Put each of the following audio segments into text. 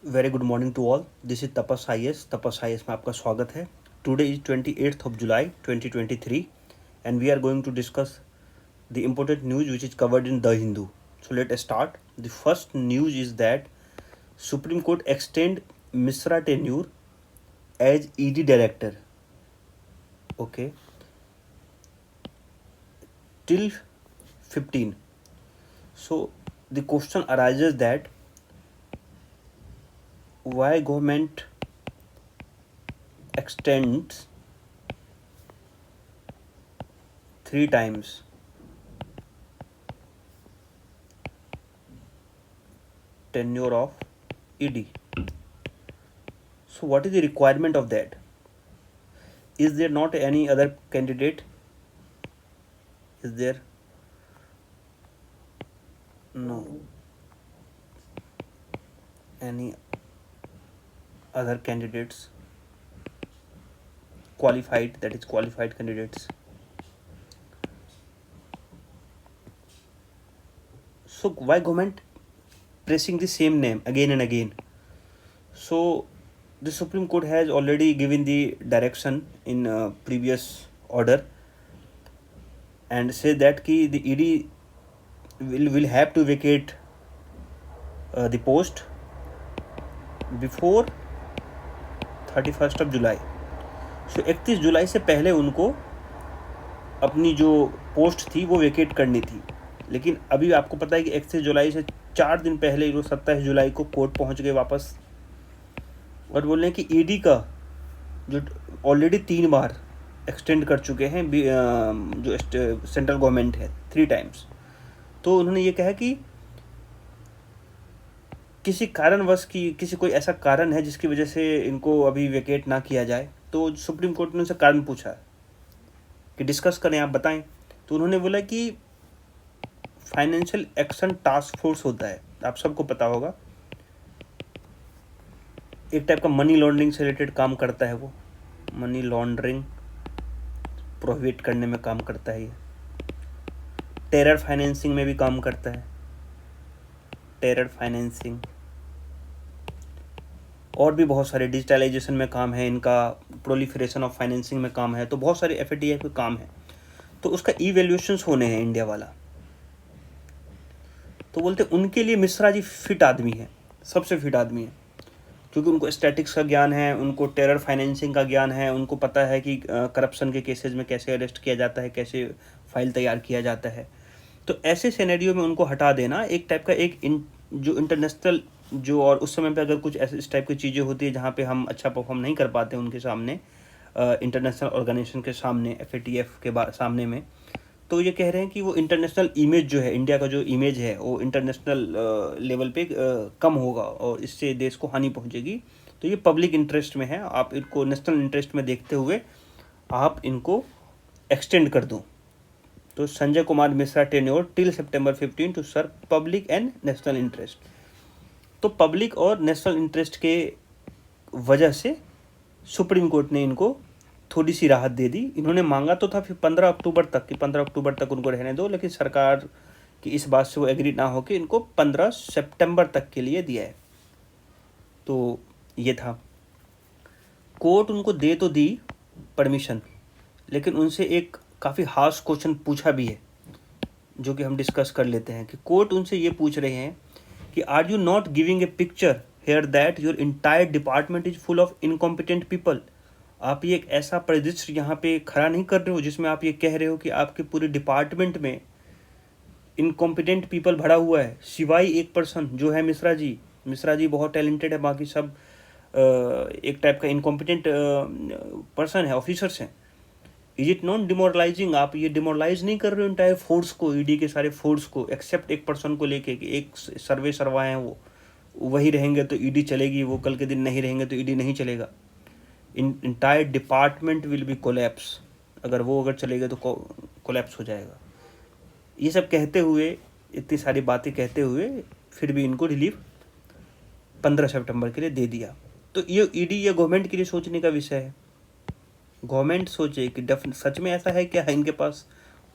Very good morning to all. This is Tapas IAS. Tapas IAS में आपका स्वागत है. Today is 28th of July 2023 and we are going to discuss the important news which is covered in The Hindu. So let us start. The first news is that Supreme Court extend Misra tenure as ED director. Okay. Till 15. So the question arises that why government extends 3 times tenure of ED. So what is the requirement of that? Is there not any other candidate? Is there? No. Any other candidates qualified, that is qualified candidates? So why government pressing the same name again and again? So the Supreme Court has already given the direction in previous order and say that ki the ED will have to vacate the post before 31st of July. So 31 जुलाई से पहले उनको अपनी जो post थी वो vacate करनी थी. लेकिन अभी आपको पता है कि 31 जुलाई से 4 दिन पहले 27 जुलाई को कोर्ट पहुंच गए वापस और बोल रहे हैं कि ईडी का जो ऑलरेडी 3 बार एक्सटेंड कर चुके हैं जो सेंट्रल गवर्नमेंट है 3 टाइम्स. तो उन्होंने ये कहा कि किसी कारणवश की किसी कोई ऐसा कारण है जिसकी वजह से इनको अभी वेकेट ना किया जाए. तो सुप्रीम कोर्ट ने उनसे कारण पूछा कि डिस्कस करें, आप बताएं. तो उन्होंने बोला कि फाइनेंशियल एक्शन टास्क फोर्स होता है, आप सबको पता होगा, एक टाइप का मनी लॉन्ड्रिंग से रिलेटेड काम करता है. वो मनी लॉन्ड्रिंग प्रोहिबिट करने में काम करता है. ये टेरर फाइनेंसिंग में भी काम करता है. टेरर फाइनेंसिंग और भी बहुत सारे डिजिटलाइजेशन में काम है इनका, प्रोलिफरेशन ऑफ फाइनेंसिंग में काम है. तो बहुत सारे FATF के काम है. तो उसका इवैल्यूएशंस होने हैं इंडिया वाला. तो बोलते उनके लिए मिश्रा जी फिट आदमी है, सबसे फिट आदमी है, क्योंकि उनको स्टैटिक्स का ज्ञान है, उनको टेरर फाइनेंसिंग का ज्ञान है, उनको पता है कि करप्शन के केसेस में कैसे अरेस्ट किया जाता है, कैसे फाइल तैयार किया जाता है. तो ऐसे सिनेरियो में उनको हटा देना एक टाइप का जो इंटरनेशनल जो, और उस समय पे अगर कुछ ऐसे इस टाइप की चीज़ें होती है जहाँ पे हम अच्छा परफॉर्म नहीं कर पाते उनके सामने, इंटरनेशनल ऑर्गेनाइजेशन के सामने, FATF के सामने में, तो ये कह रहे हैं कि वो इंटरनेशनल इमेज जो है, इंडिया का जो इमेज है वो इंटरनेशनल लेवल पे कम होगा और इससे देश को हानि पहुंचेगी. तो ये पब्लिक इंटरेस्ट में है, आप इनको नेशनल इंटरेस्ट में देखते हुए आप इनको एक्सटेंड कर दो. तो Sanjay Kumar Mishra tenure till September 15 to serve public and national interest. तो पब्लिक और नेशनल इंटरेस्ट के वजह से सुप्रीम कोर्ट ने इनको थोड़ी सी राहत दे दी. इन्होंने मांगा तो था फिर 15 अक्टूबर तक कि 15 अक्टूबर तक उनको रहने दो, लेकिन सरकार की इस बात से वो एग्री ना होकर इनको 15 सितंबर तक के लिए दिया है. तो ये था. कोर्ट उनको दे तो दी परमिशन, लेकिन उनसे एक काफ़ी हार्श क्वेश्चन पूछा भी है जो कि हम डिस्कस कर लेते हैं. कि कोर्ट उनसे ये पूछ रहे हैं कि are you not giving a picture here that your entire department is full of incompetent people. आप ये एक ऐसा परिदृश्य यहाँ पे खड़ा नहीं कर रहे हो जिसमें आप ये कह रहे हो कि आपके पूरे डिपार्टमेंट में इनकॉम्पिटेंट पीपल भरा हुआ है, सिवाय एक पर्सन जो है मिश्रा जी. मिश्रा जी बहुत टैलेंटेड है, बाकी सब एक टाइप का इनकॉम्पिटेंट पर्सन है, ऑफिसर्स हैं. Is it not demoralising? आप ये डिमोरलाइज नहीं कर रहे हो इंटायर फोर्स को, ED के सारे फोर्स को, एक्सेप्ट एक पर्सन को लेके कि एक सर्वे सरवाए हैं, वो वही रहेंगे तो ED चलेगी, वो कल के दिन नहीं रहेंगे तो ED नहीं चलेगा. Entire department will be collapse. अगर चलेगा तो कोलैप्स हो जाएगा. ये सब कहते हुए, इतनी सारी बातें कहते हुए, फिर भी इनको रिलीफ 15 सितंबर के लिए दे दिया. तो ये ED ये गवर्नमेंट के लिए सोचने का विषय है. गवर्नमेंट सोचे कि सच में ऐसा है क्या, इनके पास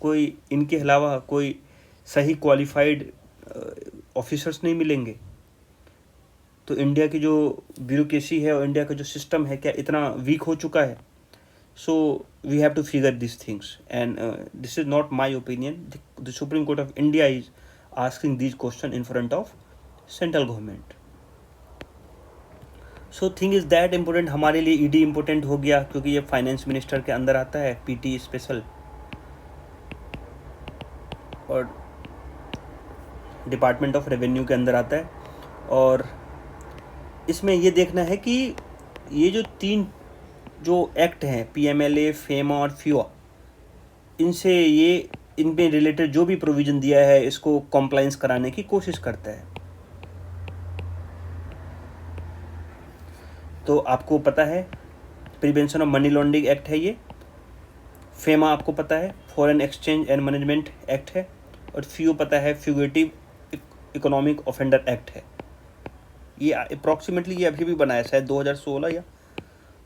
कोई इनके अलावा कोई सही क्वालिफाइड ऑफिसर्स नहीं मिलेंगे. तो इंडिया की जो ब्यूरोक्रेसी है और इंडिया का जो सिस्टम है क्या इतना वीक हो चुका है. So we have to figure these things, and this is not my opinion. The Supreme Court of India is asking these questions in front of central government. So thing is that important. हमारे लिए ED important हो गया क्योंकि ये finance minister के अंदर आता है, पीटी स्पेशल, और डिपार्टमेंट ऑफ रेवेन्यू के अंदर आता है. और इसमें ये देखना है कि ये जो 3 जो एक्ट हैं, पीएमएलए, फेमा और फ्यूआ, इनसे ये इनमें रिलेटेड जो भी प्रोविज़न दिया है इसको कॉम्प्लाइंस कराने की कोशिश करता है. तो आपको पता है prevention of money laundering act है ये. फेमा आपको पता है foreign exchange and management act है. और फ्यू पता है फ्यूगेटिव इकोनॉमिक ऑफेंडर एक्ट है. ये अप्रॉक्सीमेटली ये अभी भी बनाया शायद 2016 या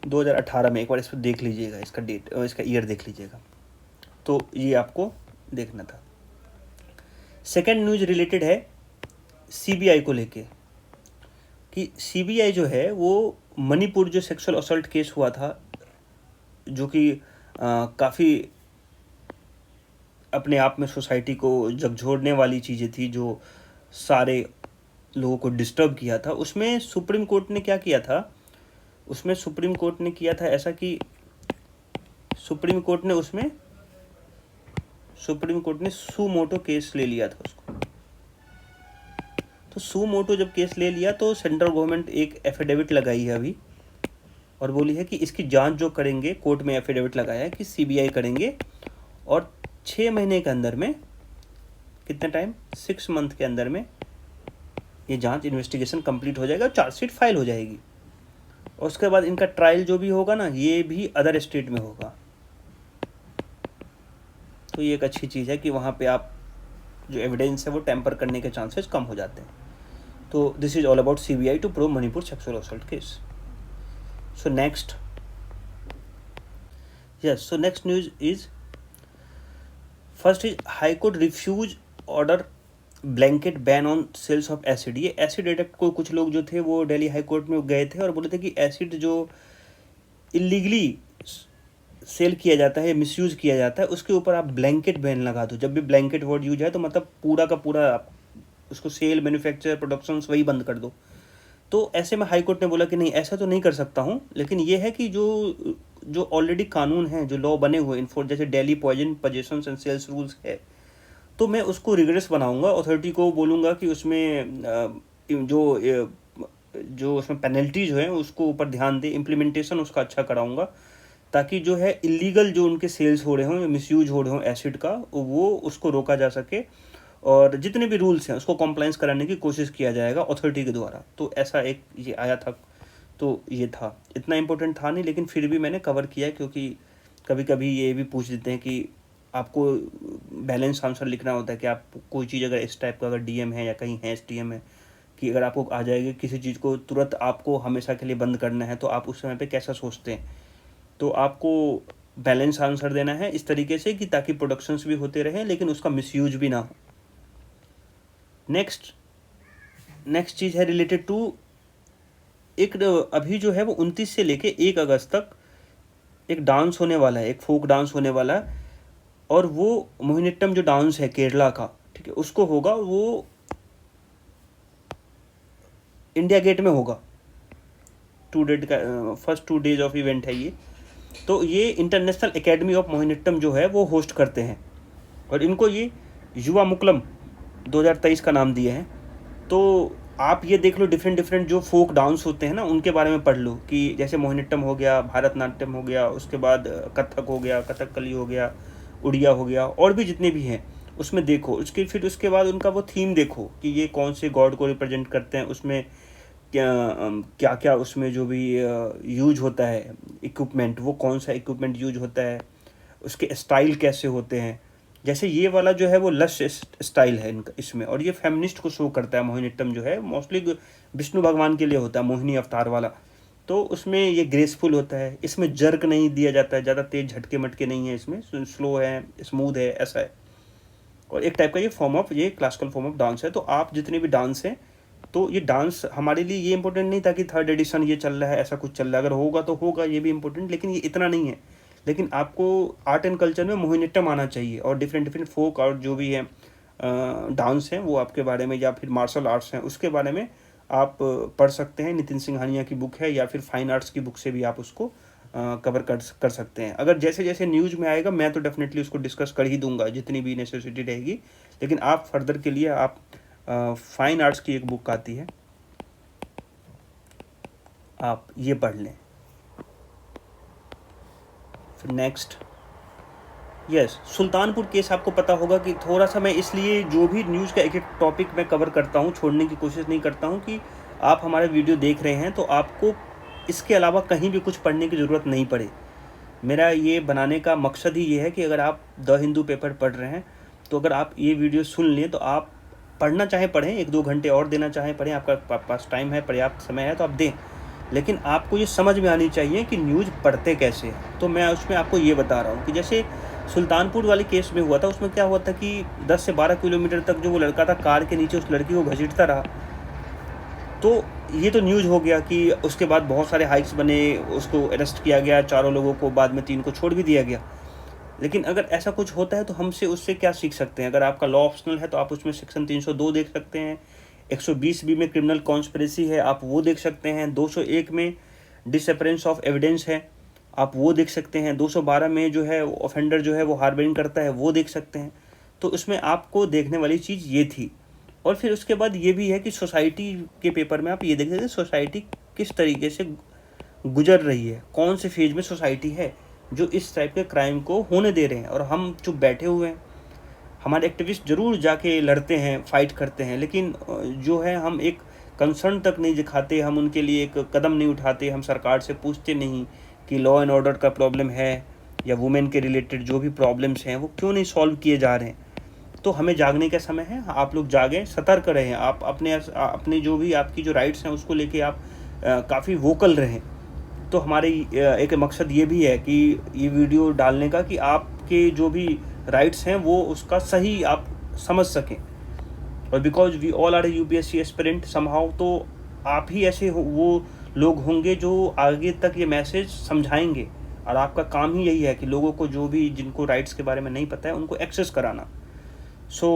2018 में. एक बार इस पर देख लीजिएगा, इसका डेट, इसका ईयर देख लीजिएगा. तो ये आपको देखना था. सेकंड न्यूज़ रिलेटेड है सीबीआई को लेके, कि सीबीआई जो है वो मणिपुर जो सेक्सुअल असल्ट केस हुआ था, जो कि काफ़ी अपने आप में सोसाइटी को झकझोरने वाली चीज़ें थी, जो सारे लोगों को डिस्टर्ब किया था. उसमें सुप्रीम कोर्ट ने क्या किया था, उसमें सुप्रीम कोर्ट ने किया था ऐसा कि सुप्रीम कोर्ट ने सू मोटो केस ले लिया था उसको. तो सू मोटो जब केस ले लिया तो सेंट्रल गवर्नमेंट एक एफिडेविट लगाई है अभी, और बोली है कि इसकी जांच जो करेंगे, कोर्ट में एफिडेविट लगाया है कि सीबीआई करेंगे, और 6 महीने के अंदर में, कितने टाइम, 6 मंथ के अंदर में ये जांच इन्वेस्टिगेशन कंप्लीट हो जाएगा, चार्जशीट फाइल हो जाएगी. और उसके बाद इनका ट्रायल जो भी होगा ना, ये भी अदर स्टेट में होगा. तो ये एक अच्छी चीज़ है कि वहाँ पे आप जो एविडेंस है वो टेम्पर करने के चांसेस कम हो जाते हैं. तो this is all about CBI to probe Manipur sexual assault case. So next news is, first is high court refuse order blanket ban on sales of acid. ये एसिड एडिक्ट को कुछ लोग जो थे वो दिल्ली हाई कोर्ट में गए थे और बोले थे कि एसिड जो इलीगली सेल किया जाता है, मिसयूज़ किया जाता है, उसके ऊपर आप ब्लैंकेट बैन लगा दो. जब भी ब्लैंकेट वर्ड यूज है तो मतलब पूरा का पूरा आप उसको सेल, मैन्युफैक्चर, प्रोडक्शन वही बंद कर दो. तो ऐसे में हाई कोर्ट ने बोला कि नहीं, ऐसा तो नहीं कर सकता हूँ, लेकिन ये है कि जो ऑलरेडी कानून हैं, जो लॉ बने हुए इन्फोर्स, जैसे Delhi poison possession and sales rules है, तो मैं उसको रिग्रेस बनाऊंगा. अथॉरिटी को बोलूँगा कि उसमें जो उसमें पेनल्टीज हैं उसको ऊपर ध्यान दे, इम्प्लीमेंटेशन उसका अच्छा कराऊंगा, ताकि जो है इलीगल जो उनके सेल्स हो रहे हों या मिसयूज हो रहे हों एसिड का, वो उसको रोका जा सके, और जितने भी रूल्स हैं उसको कंप्लाइंस कराने की कोशिश किया जाएगा अथॉरिटी के द्वारा. तो ऐसा एक ये आया था. तो ये था, इतना इम्पोर्टेंट था नहीं, लेकिन फिर भी मैंने कवर किया, क्योंकि कभी कभी ये भी पूछ देते हैं कि आपको बैलेंस आंसर लिखना होता है कि आप कोई चीज़ अगर इस टाइप का अगर डीएम है या कहीं है एसडीएम है, कि अगर आपको आ जाएगी किसी चीज़ को तुरंत आपको हमेशा के लिए बंद करना है, तो आप उस समय पे कैसा सोचते हैं. तो आपको बैलेंस आंसर देना है इस तरीके से कि ताकि प्रोडक्शंस भी होते रहें लेकिन उसका मिसयूज भी ना हो. नेक्स्ट चीज़ है रिलेटेड टू एक, अभी जो है वो 29 से लेके 1 अगस्त तक एक डांस होने वाला है, एक फोक डांस होने वाला है, और वो मोहिनीअट्टम जो डांस है केरला का, ठीक है, उसको होगा, वो इंडिया गेट में होगा. फर्स्ट 2 डेज ऑफ इवेंट है ये. तो ये इंटरनेशनल एकेडमी ऑफ मोहिनीअट्टम जो है वो होस्ट करते हैं, और इनको ये युवा मुकलम 2023 का नाम दिए हैं. तो आप ये देख लो, डिफरेंट जो फोक डांस होते हैं ना, उनके बारे में पढ़ लो, कि जैसे मोहिनीअट्टम हो गया, भारतनाट्यम हो गया, उसके बाद कथक हो गया, कथकली हो गया, उड़िया हो गया, और भी जितने भी हैं उसमें देखो. फिर उसके बाद उनका वो थीम देखो कि ये कौन से गॉड को रिप्रेजेंट करते हैं, उसमें क्या क्या उसमें जो भी यूज होता है इक्विपमेंट, वो कौन सा इक्विपमेंट यूज होता है, उसके स्टाइल कैसे होते हैं. जैसे ये वाला जो है वो लश स्टाइल है इनका इसमें, और ये फेमिनिस्ट को शो करता है. मोहिनीअट्टम जो है मोस्टली विष्णु भगवान के लिए होता है, मोहिनी अवतार वाला. तो उसमें ये ग्रेसफुल होता है, इसमें जर्क नहीं दिया जाता है, ज़्यादा तेज झटके मटके नहीं है, इसमें स्लो है, स्मूथ है, ऐसा है. और एक टाइप का ये क्लासिकल फॉर्म ऑफ डांस है. तो आप जितने भी डांस हैं तो ये डांस हमारे लिए ये इम्पोर्टेंट नहीं था कि थर्ड एडिशन ये चल रहा है, ऐसा कुछ चल रहा है, अगर होगा तो होगा, ये भी इम्पोर्टेंट, लेकिन ये इतना नहीं है। लेकिन आपको आर्ट एंड कल्चर में मोहिनीअट्टम आना चाहिए, और डिफरेंट डिफरेंट फोक और जो भी है डांस हैं वो आपके बारे में, या फिर मार्शल आर्ट्स हैं उसके बारे में आप पढ़ सकते हैं। नितिन सिंघानिया की बुक है, या फिर फाइन आर्ट्स की बुक से भी आप उसको कवर कर सकते हैं। अगर जैसे जैसे न्यूज़ में आएगा मैं तो डेफिनेटली उसको डिस्कस कर ही दूंगा जितनी भी नेसेसिटी रहेगी। लेकिन आप फर्दर के लिए आप फाइन आर्ट्स की एक बुक आती है, आप ये पढ़ लें। फिर नेक्स्ट, यस, सुल्तानपुर केस आपको पता होगा कि थोड़ा सा मैं इसलिए जो भी न्यूज़ का एक एक टॉपिक मैं कवर करता हूँ, छोड़ने की कोशिश नहीं करता हूँ, कि आप हमारे वीडियो देख रहे हैं तो आपको इसके अलावा कहीं भी कुछ पढ़ने की ज़रूरत नहीं पड़े। मेरा ये बनाने का मकसद ही ये है कि अगर आप द हिंदू पेपर पढ़ रहे हैं तो अगर आप ये वीडियो सुन लें तो आप पढ़ना चाहें पढ़ें, 1-2 घंटे और देना चाहें पढ़ें, आपका पास टाइम है, पर्याप्त समय है तो आप दें, लेकिन आपको ये समझ में आनी चाहिए कि न्यूज़ पढ़ते कैसे हैं। तो मैं उसमें आपको ये बता रहा हूँ कि जैसे सुल्तानपुर वाले केस में हुआ था, उसमें क्या हुआ था कि 10 से 12 किलोमीटर तक जो वो लड़का था कार के नीचे उस लड़की को घसीटता रहा। तो ये तो न्यूज़ हो गया कि उसके बाद बहुत सारे हाइक्स बने, उसको अरेस्ट किया गया, 4 लोगों को, बाद में 3 को छोड़ भी दिया गया। लेकिन अगर ऐसा कुछ होता है तो हमसे उससे क्या सीख सकते हैं? अगर आपका लॉ ऑप्शनल है तो आप उसमें सेक्शन 302 देख सकते हैं, 120 बी में क्रिमिनल कॉन्स्पिरेसी है, आप वो देख सकते हैं, 201 में डिसअपरेंस ऑफ एविडेंस है, आप वो देख सकते हैं, 212 में जो है ऑफेंडर जो है वो हार्बरिंग करता है, वो देख सकते हैं। तो उसमें आपको देखने वाली चीज़ ये थी। और फिर उसके बाद ये भी है कि सोसाइटी के पेपर में आप ये देख सकते हैं सोसाइटी किस तरीके से गुजर रही है, कौन से फेज में सोसाइटी है जो इस टाइप के क्राइम को होने दे रहे हैं, और हम चुप बैठे हुए हैं। हमारे एक्टिविस्ट ज़रूर जाके लड़ते हैं, फाइट करते हैं, लेकिन जो है हम एक कंसर्न तक नहीं दिखाते, हम उनके लिए एक कदम नहीं उठाते, हम सरकार से पूछते नहीं कि लॉ एंड ऑर्डर का प्रॉब्लम है या वुमेन के रिलेटेड जो भी प्रॉब्लम्स हैं वो क्यों नहीं सॉल्व किए जा रहे हैं। तो हमें जागने का समय है, आप लोग जागें, सतर्क रहें, आप अपने जो भी आपकी जो राइट्स हैं उसको लेके आप काफ़ी वोकल रहें। तो हमारे एक मकसद ये भी है कि ये वीडियो डालने का कि आपके जो भी राइट्स हैं वो उसका सही आप समझ सकें। और because we all are UPSC aspirant somehow, तो आप ही ऐसे वो लोग होंगे जो आगे तक ये मैसेज समझाएंगे, और आपका काम ही यही है कि लोगों को जो भी जिनको राइट्स के बारे में नहीं पता है उनको एक्सेस कराना। So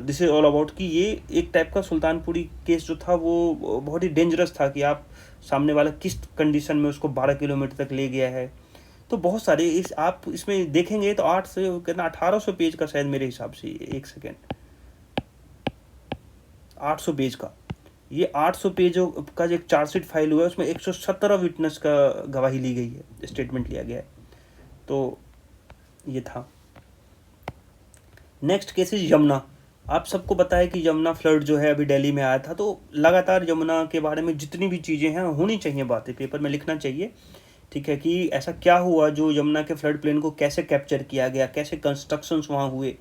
this is all about कि ये एक टाइप का सुल्तानपुरी केस जो था वो बहुत ही डेंजरस था कि आप सामने वाला किस कंडीशन में उसको 12 किलोमीटर तक ले गया है। तो बहुत सारे आप इसमें देखेंगे तो 8 से कितना 1800 पेज का शायद मेरे हिसाब से, एक सेकेंड, 800 पेज का, ये 800 पेज का जो एक चार्जशीट फाइल हुआ है उसमें 117 विटनेस का गवाही ली गई है, स्टेटमेंट लिया गया है। तो ये था। Next case is Yamuna. आप सबको पता है कि यमुना फ्लड जो है अभी दिल्ली में आया था, तो लगातार यमुना के बारे में जितनी भी चीज़ें हैं होनी चाहिए, बातें पेपर में लिखना चाहिए, ठीक है, कि ऐसा क्या हुआ जो यमुना के फ्लड प्लेन को कैसे कैप्चर किया गया, कैसे कंस्ट्रक्शंस वहाँ हुए,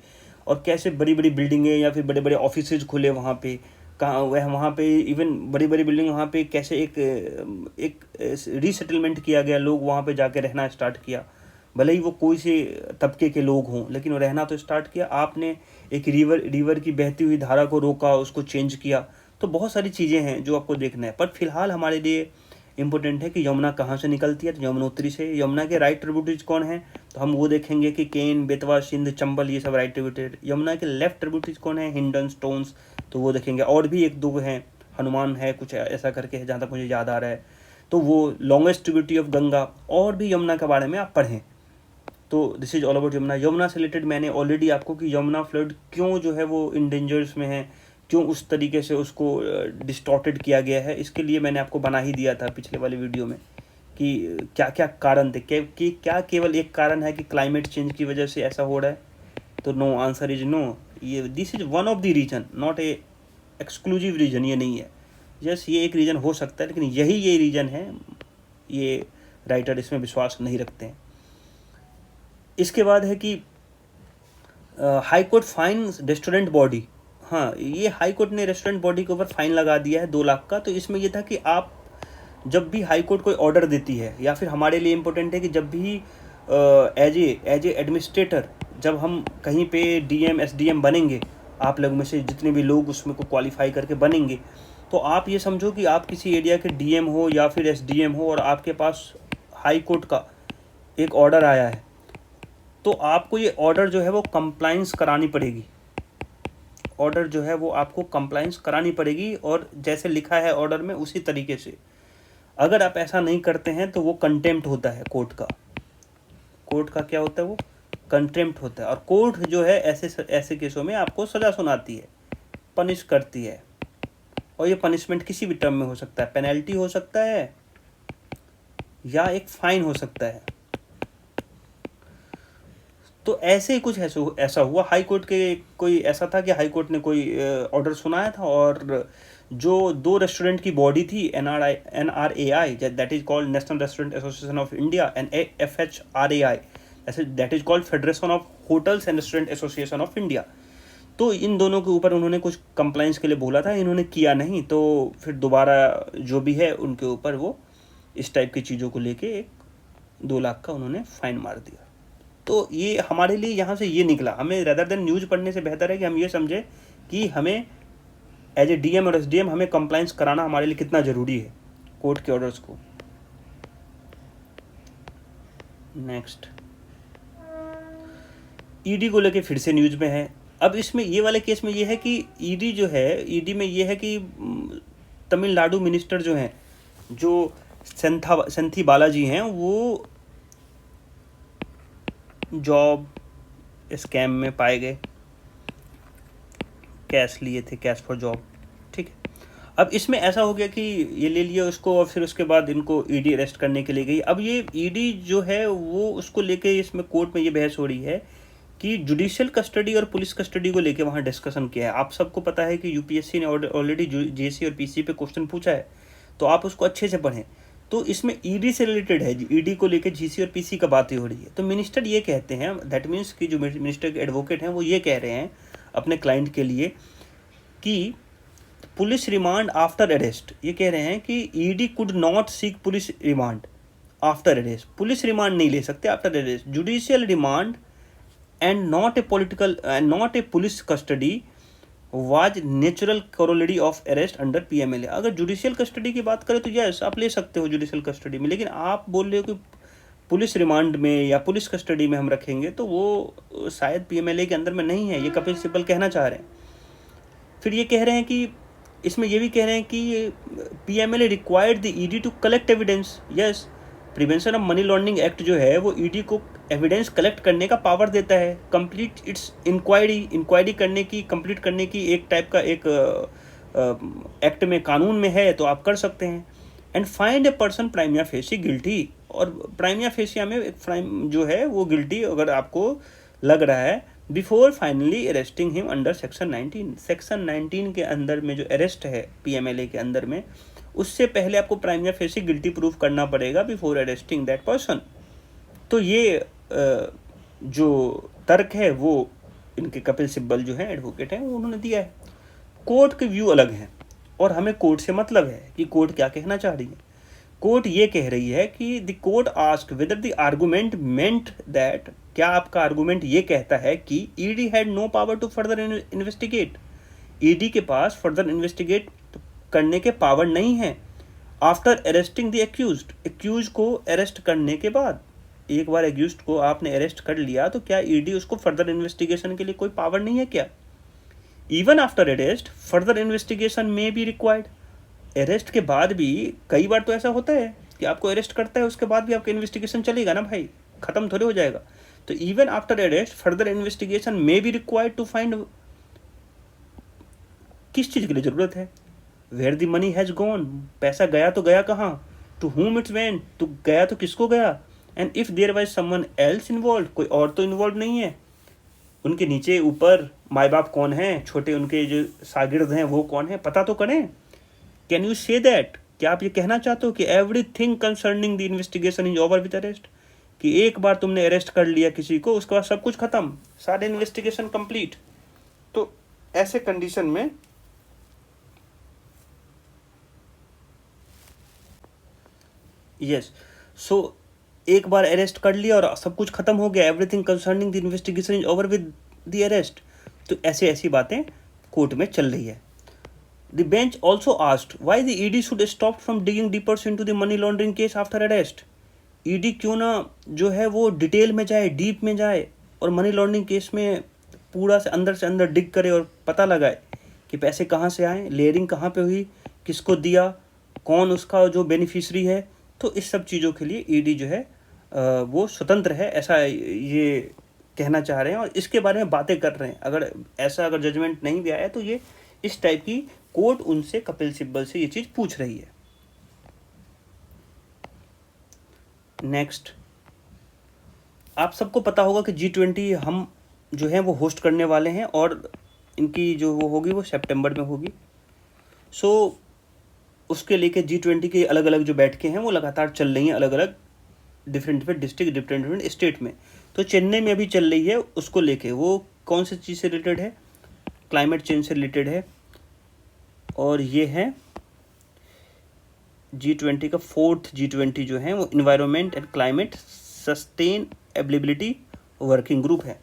और कैसे बड़ी बड़ी बिल्डिंगें या फिर बड़े बड़े ऑफिसेज खुले वहाँ पे, कहाँ वहाँ पे इवन बड़ी बड़ी बिल्डिंग, वहाँ पे कैसे एक रीसेटलमेंट किया गया, लोग वहाँ पे जाके रहना स्टार्ट किया, भले ही वो कोई से तबके के लोग हों, लेकिन वो रहना तो स्टार्ट किया। आपने एक रिवर की बहती हुई धारा को रोका, उसको चेंज किया। तो बहुत सारी चीज़ें हैं जो आपको देखना है, पर फिलहाल हमारे लिए इम्पोर्टेंट है कि यमुना कहाँ से निकलती है, तो यमुनोत्री से। यमुना के राइट ट्रिब्यूटरीज कौन है, तो हम वो देखेंगे कि केन, बेतवा, सिंध, चंबल, ये सब राइट ट्रिब्यूटरी। यमुना के लेफ्ट ट्रिब्यूटरीज कौन है, हिंडन, स्टोन्स, तो वो देखेंगे। और भी 1-2 हैं, हनुमान है, कुछ ऐसा करके है जहाँ तक मुझे याद आ रहा है, तो वो लॉन्गेस्ट ट्रिब्यूटरी ऑफ गंगा। और भी यमुना के बारे में आप पढ़ें। तो this is all about Yamuna. Yamuna से रिलेटेड मैंने ऑलरेडी आपको कि यमुना फ्लड क्यों जो है वो इन डेंजर्स में है, क्यों उस तरीके से उसको डिस्टॉर्टेड किया गया है, इसके लिए मैंने आपको बना ही दिया था पिछले वाले वीडियो में कि क्या क्या कारण थे, कि क्या केवल एक कारण है कि क्लाइमेट चेंज की वजह से ऐसा हो रहा है। तो नो, आंसर इज नो। ये this is one of the reason, not a exclusive reason, ये नहीं है। यस, ये एक रीज़न हो सकता है, लेकिन ये रीज़न है, ये राइटर इसमें विश्वास नहीं रखते हैं। इसके बाद है कि high court fine restaurant body. हाँ, ये हाई कोर्ट ने रेस्टोरेंट बॉडी के ऊपर फाइन लगा दिया है 2 लाख का। तो इसमें यह था कि आप जब भी हाई कोर्ट कोई ऑर्डर देती है, या फिर हमारे लिए इम्पोर्टेंट है कि जब भी एज ए एडमिनिस्ट्रेटर जब हम कहीं पे DM SDM बनेंगे, आप लोग में से जितने भी लोग उसमें को क्वालिफाई करके बनेंगे, तो आप ये समझो कि आप किसी एरिया के डीएम हो या फिर एसडीएम हो और आपके पास हाई कोर्ट का एक ऑर्डर आया है, तो आपको ये ऑर्डर जो है वो कंप्लाइंस करानी पड़ेगी। ऑर्डर जो है वो आपको कंप्लाइंस करानी पड़ेगी, और जैसे लिखा है ऑर्डर में उसी तरीके से। अगर आप ऐसा नहीं करते हैं तो वो कंटेम्प्ट होता है कोर्ट का। कोर्ट का क्या होता है? वो कंटेम्प्ट होता है। और कोर्ट जो है ऐसे केसों में आपको सज़ा सुनाती है, पनिश करती है। और ये पनिशमेंट किसी भी टर्म में हो सकता है, पेनल्टी हो सकता है या एक फाइन हो सकता है। तो ऐसे ही कुछ ऐसा हुआ। हाई कोर्ट के कोई ऐसा था कि हाई कोर्ट ने कोई ऑर्डर सुनाया था, और जो दो रेस्टोरेंट की बॉडी थी, NRAI, that is called national restaurant association of India, and FHRAI, that is called federation of hotels and restaurant association of India. तो इन दोनों के ऊपर उन्होंने कुछ कंप्लाइंस के लिए बोला था, इन्होंने किया नहीं, तो फिर दोबारा जो भी है उनके ऊपर वो इस टाइप की चीज़ों को लेके 2 लाख का उन्होंने फाइन मार दिया। तो ये हमारे लिए यहाँ से ये निकला, हमें रेदर देन न्यूज़ पढ़ने से बेहतर है कि हम ये समझें कि हमें एज ए डीएम और एसडीएम हमें कंप्लाइंस कराना हमारे लिए कितना ज़रूरी है कोर्ट के ऑर्डर्स को। नेक्स्ट, ईडी को लेके फिर से न्यूज़ में है। अब इसमें ये वाले केस में ये है कि ईडी जो है, ईडी में ये है कि तमिलनाडु मिनिस्टर जो हैं, जो संथी बालाजी हैं, वो जॉब स्कैम में पाए गए, कैश लिए थे, कैश फॉर जॉब। ठीक है, अब इसमें ऐसा हो गया कि ये ले लिया उसको, और फिर उसके बाद इनको ईडी अरेस्ट करने के लिए गई। अब ये ईडी जो है वो उसको लेके इसमें कोर्ट में ये बहस हो रही है कि जुडिशियल कस्टडी और पुलिस कस्टडी को लेके वहाँ डिस्कशन किया है। आप सबको पता है कि यूपीएससी ने ऑलरेडी जेसी और पीसी पे क्वेश्चन पूछा है, तो आप उसको अच्छे से पढ़ें। तो इसमें ईडी से रिलेटेड है, ईडी को लेके जीसी और पीसी का बातें हो रही है। तो मिनिस्टर ये कहते हैं, दैट मीन्स कि जो मिनिस्टर के एडवोकेट हैं वो ये कह रहे हैं अपने क्लाइंट के लिए कि पुलिस रिमांड आफ्टर अरेस्ट, ये कह रहे हैं कि ED could not seek police remand after arrest, police remand नहीं ले सकते after arrest. Judicial remand and not a police custody was natural corollary of arrest under PMLA. अगर जुडिशियल कस्टडी की बात करें तो यस, आप ले सकते हो जुडिशियल कस्टडी में, लेकिन आप बोल रहे हो कि पुलिस रिमांड में या पुलिस कस्टडी में हम रखेंगे, तो वो शायद पीएमएलए के अंदर में नहीं है, ये कपिल सिब्बल कहना चाह रहे हैं। फिर ये कह रहे हैं कि इसमें ये भी कह रहे हैं कि PMLA required the ED to collect evidence. Yes, prevention of money laundering act जो है वो ईडी को एविडेंस कलेक्ट करने का पावर देता है, कंप्लीट इट्स इंक्वायरी करने की, कंप्लीट करने की एक टाइप का एक एक्ट में, कानून में है, तो आप कर सकते हैं। And find a person prima facie guilty, और प्राइमिया फेसिया में एक प्राइम जो है वो गिल्टी अगर आपको लग रहा है, before finally arresting him under section 19। Section 19 के अंदर में जो अरेस्ट है पीएमएलए के अंदर में, उससे पहले आपको प्राइमिया फेसी गिल्टी प्रूफ करना पड़ेगा बिफोर अरेस्टिंग दैट पर्सन। तो ये जो तर्क है वो इनके कपिल सिब्बल जो है एडवोकेट हैं उन्होंने दिया है। कोर्ट के व्यू अलग हैं, और हमें कोर्ट से मतलब है कि कोर्ट क्या कहना चाह रही है। कोर्ट ये कह रही है कि the court asked whether the argument मेंट दैट, क्या आपका आर्गुमेंट ये कहता है कि ED had no power to further investigate, ED के पास फर्दर इन्वेस्टिगेट करने के पावर नहीं है after arresting the accused, accuse को अरेस्ट करने के बाद। एक बार एक्यूज्ड को आपने अरेस्ट कर लिया तो क्या ईडी उसको फर्दर इन्वेस्टिगेशन के लिए कोई पावर नहीं है क्या? Even after arrest further investigation में बी रिक्वायर्ड, अरेस्ट के बाद भी कई बार तो ऐसा होता है कि आपको अरेस्ट करता है उसके बाद भी आपका इन्वेस्टिगेशन चलेगा ना भाई, खत्म थोड़े हो जाएगा। तो even after arrest further investigation में बी रिक्वायर्ड टू फाइंड किस चीज़ के लिए ज़रूरत है, where the money has gone, पैसा गया तो गया कहाँ, टू whom it went, तो गया तो किसको गया, and if there was someone else involve, कोई और तो इन्वॉल्व नहीं है, उनके नीचे ऊपर माँ बाप कौन हैं, छोटे उनके जो शागिर्द हैं वो कौन है, पता तो करें। कैन यू से दैट, क्या आप ये कहना चाहते हो कि everything concerning the investigation is over with arrest, कि एक बार तुमने अरेस्ट कर लिया किसी को उसके बाद सब कुछ खत्म, सारे इन्वेस्टिगेशन कंप्लीट। तो ऐसे कंडीशन में यस, सो एक बार अरेस्ट कर लिया और सब कुछ खत्म हो गया, everything concerning the investigation is over with the arrest. तो ऐसी बातें कोर्ट में चल रही है। The bench also asked why the ED should stop from digging deeper into the money laundering case after arrest. ED क्यों ना जो है वो डिटेल में जाए, डीप में जाए और मनी लॉन्ड्रिंग केस में पूरा से अंदर डिग करे और पता लगाए कि पैसे कहाँ से आए, लेयरिंग कहाँ पे हुई, किसको दिया, कौन उसका जो बेनिफिशरी है। तो इस सब चीज़ों के लिए ईडी जो है वो स्वतंत्र है, ऐसा ये कहना चाह रहे हैं और इसके बारे में बातें कर रहे हैं। अगर जजमेंट नहीं भी आया तो ये इस टाइप की कोर्ट उनसे, कपिल सिब्बल से ये चीज़ पूछ रही है। नेक्स्ट, आप सबको पता होगा कि G20 हम जो है वो होस्ट करने वाले हैं और इनकी जो वो होगी वो सितंबर में होगी। सो उसके लेके G20 की अलग अलग जो बैठकें हैं वो लगातार चल रही हैं, अलग अलग डिफरेंट डिस्ट्रिक्ट, डिफरेंट स्टेट में। तो चेन्नई में अभी चल रही है, उसको लेके वो कौन सी चीज़ से रिलेटेड है, क्लाइमेट चेंज से रिलेटेड है और ये है G20 का 4th G20 जो है वो environment and climate sustainability working group है।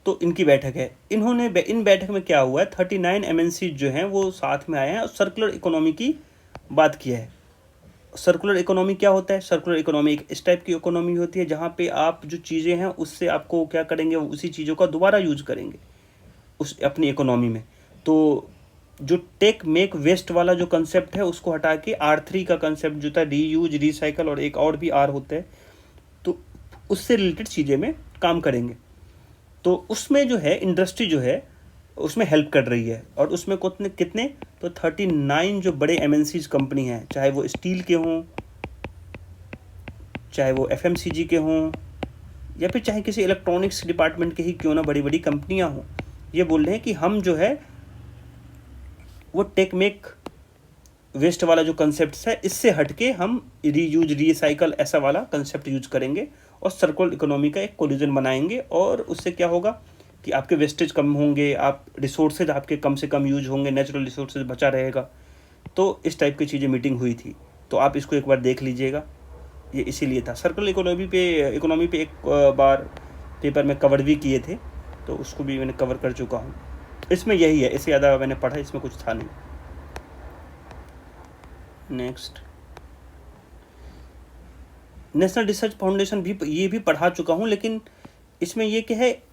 तो इनकी बैठक है। इन बैठक में क्या हुआ है, 39 MNC जो हैं वो साथ में आए हैं और सर्कुलर इकोनॉमी की बात किया है। सर्कुलर इकोनॉमी क्या होता है? सर्कुलर इकोनॉमी एक इस टाइप की इकोनॉमी होती है जहाँ पे आप जो चीज़ें हैं उससे आपको क्या करेंगे, उसी चीज़ों का दोबारा यूज करेंगे उस अपनी इकोनॉमी में। तो जो टेक मेक वेस्ट वाला जो कंसेप्ट है उसको हटा के R3 का कंसेप्ट जो था, रीयूज, रिसाइकल और एक और भी R होता है, तो उससे रिलेटेड चीज़ें में काम करेंगे। तो उसमें जो है इंडस्ट्री जो है उसमें हेल्प कर रही है और उसमें कितने तो 39 जो बड़े MNCs कंपनी हैं, चाहे वो स्टील के हों, चाहे वो FMCG के हों या फिर चाहे किसी इलेक्ट्रॉनिक्स डिपार्टमेंट के ही क्यों ना बड़ी बड़ी कंपनियां हों, ये बोल रहे हैं कि हम जो है वो टेक मेक वेस्ट वाला जो कंसेप्ट है इससे हटके हम रीयूज, रिसाइकल ऐसा वाला कंसेप्ट यूज करेंगे और सर्कुलर इकोनॉमी का एक कोलिजन बनाएंगे। और उससे क्या होगा कि आपके वेस्टेज कम होंगे, आप रिसोर्सेज आपके कम से कम यूज होंगे, नेचुरल रिसोर्सेज बचा रहेगा। तो इस टाइप की चीज़ें मीटिंग हुई थी, तो आप इसको एक बार देख लीजिएगा। ये इसीलिए था। सर्कुलर इकोनॉमी पे एक बार पेपर में कवर भी किए थे, तो उसको भी मैंने कवर कर चुका हूँ। इसमें यही है, इससे ज़्यादा मैंने पढ़ा, इसमें कुछ था नहीं। नेक्स्ट, नेशनल रिसर्च फाउंडेशन भी ये भी पढ़ा चुका हूँ, लेकिन इसमें ये क्या है,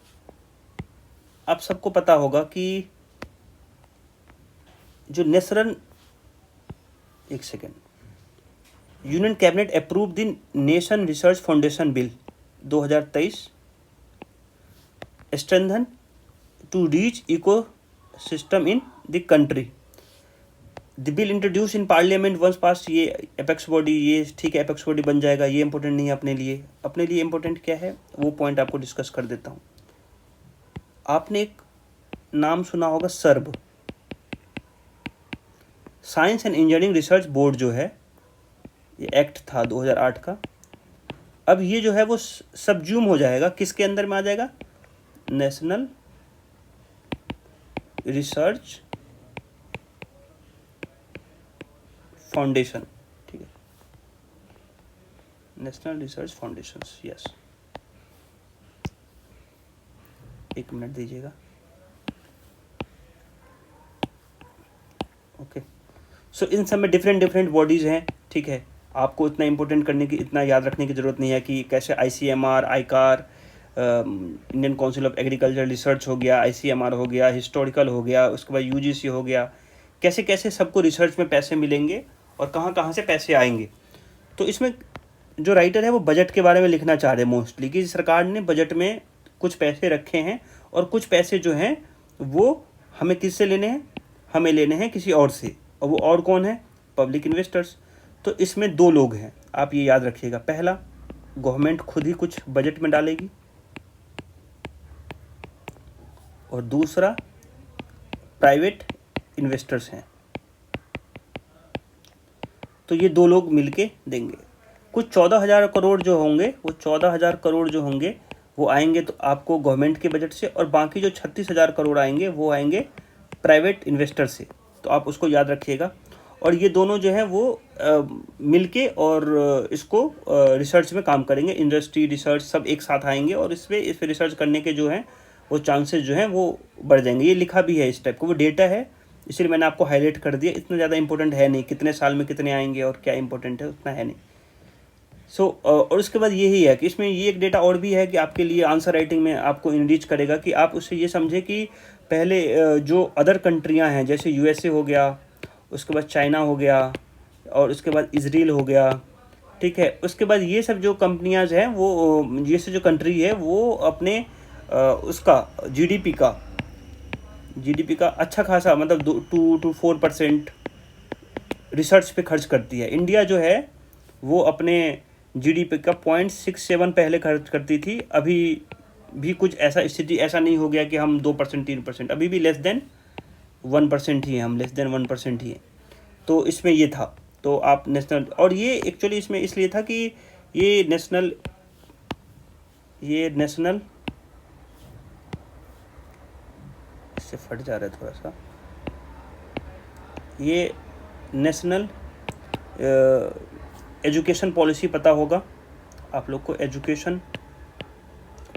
आप सबको पता होगा कि जो union cabinet approve the nation research foundation bill 2023 strengthen to reach ecosystem in the country. The bill introduce in parliament once pass. ये एपेक्स बॉडी, ये ठीक है, एपेक्स बॉडी बन जाएगा, ये इंपॉर्टेंट नहीं है अपने लिए। अपने लिए इंपॉर्टेंट क्या है वो पॉइंट आपको डिस्कस कर देता हूँ। आपने एक नाम सुना होगा, SERB, science and engineering research board जो है, ये एक्ट था 2008 का। अब ये जो है वो सबज्यूम हो जाएगा, किसके अंदर में आ जाएगा, नेशनल रिसर्च फाउंडेशन। ठीक है, नेशनल रिसर्च फाउंडेशन, यस। एक मिनट दीजिएगा। ओके, सो इन सब में डिफरेंट बॉडीज़ हैं। ठीक है, आपको इतना इंपॉर्टेंट इतना याद रखने की ज़रूरत नहीं है कि कैसे ICMR, ICAR, Indian council of agriculture research हो गया, ICMR हो गया, हिस्टोरिकल हो गया, उसके बाद UGC हो गया, कैसे कैसे सबको रिसर्च में पैसे मिलेंगे और कहाँ कहाँ से पैसे आएंगे। तो इसमें जो राइटर है वो बजट के बारे में लिखना चाह रहे हैं मोस्टली, कि सरकार ने बजट में कुछ पैसे रखे हैं और कुछ पैसे जो हैं वो हमें किससे लेने हैं, हमें लेने हैं किसी और से, और वो और कौन है, पब्लिक इन्वेस्टर्स। तो इसमें दो लोग हैं, आप ये याद रखिएगा। पहला, गवर्नमेंट खुद ही कुछ बजट में डालेगी, और दूसरा प्राइवेट इन्वेस्टर्स हैं। तो ये दो लोग मिलके देंगे। कुछ 14,000 करोड़ जो होंगे, वो 14,000 करोड़ जो होंगे वो आएंगे तो आपको गवर्नमेंट के बजट से, और बाकी जो 36,000 करोड़ आएंगे वो आएंगे प्राइवेट इन्वेस्टर से। तो आप उसको याद रखिएगा। और ये दोनों जो हैं वो मिलके और इसको रिसर्च में काम करेंगे। इंडस्ट्री, रिसर्च सब एक साथ आएंगे और इस रिसर्च करने के जो हैं वो चांसेस जो हैं वो बढ़ जाएंगे। ये लिखा भी है इस टाइप का, वो डेटा है इसलिए मैंने आपको हाईलाइट कर दिया। इतना ज़्यादा इंपॉर्टेंट है नहीं, कितने साल में कितने आएंगे और क्या इंपॉर्टेंट है उतना है नहीं। और उसके बाद यही है कि इसमें ये एक डेटा और भी है कि आपके लिए आंसर राइटिंग में आपको इनरीच करेगा कि आप उससे ये समझे कि पहले जो अदर कंट्रियां हैं जैसे यूएसए हो गया, उसके बाद चाइना हो गया, और उसके बाद इजराइल हो गया, ठीक है। उसके बाद ये सब जो कंपनियां हैं वो, ये सब जो कंट्री है वो अपने उसका जीडीपी का अच्छा खासा मतलब 2 to 4% रिसर्च पे खर्च करती है। इंडिया जो है वो अपने जीडीपी का 0.67 पहले खर्च करती थी। अभी भी कुछ ऐसा स्थिति ऐसा नहीं हो गया कि हम 2% 3%, अभी भी लेस देन 1% ही है, हम लेस देन 1% ही है। तो इसमें ये था। तो आप नेशनल, और ये एक्चुअली इसमें इसलिए था कि ये नेशनल इससे फट जा रहा है थोड़ा सा, ये नेशनल एजुकेशन पॉलिसी पता होगा आप लोग को, एजुकेशन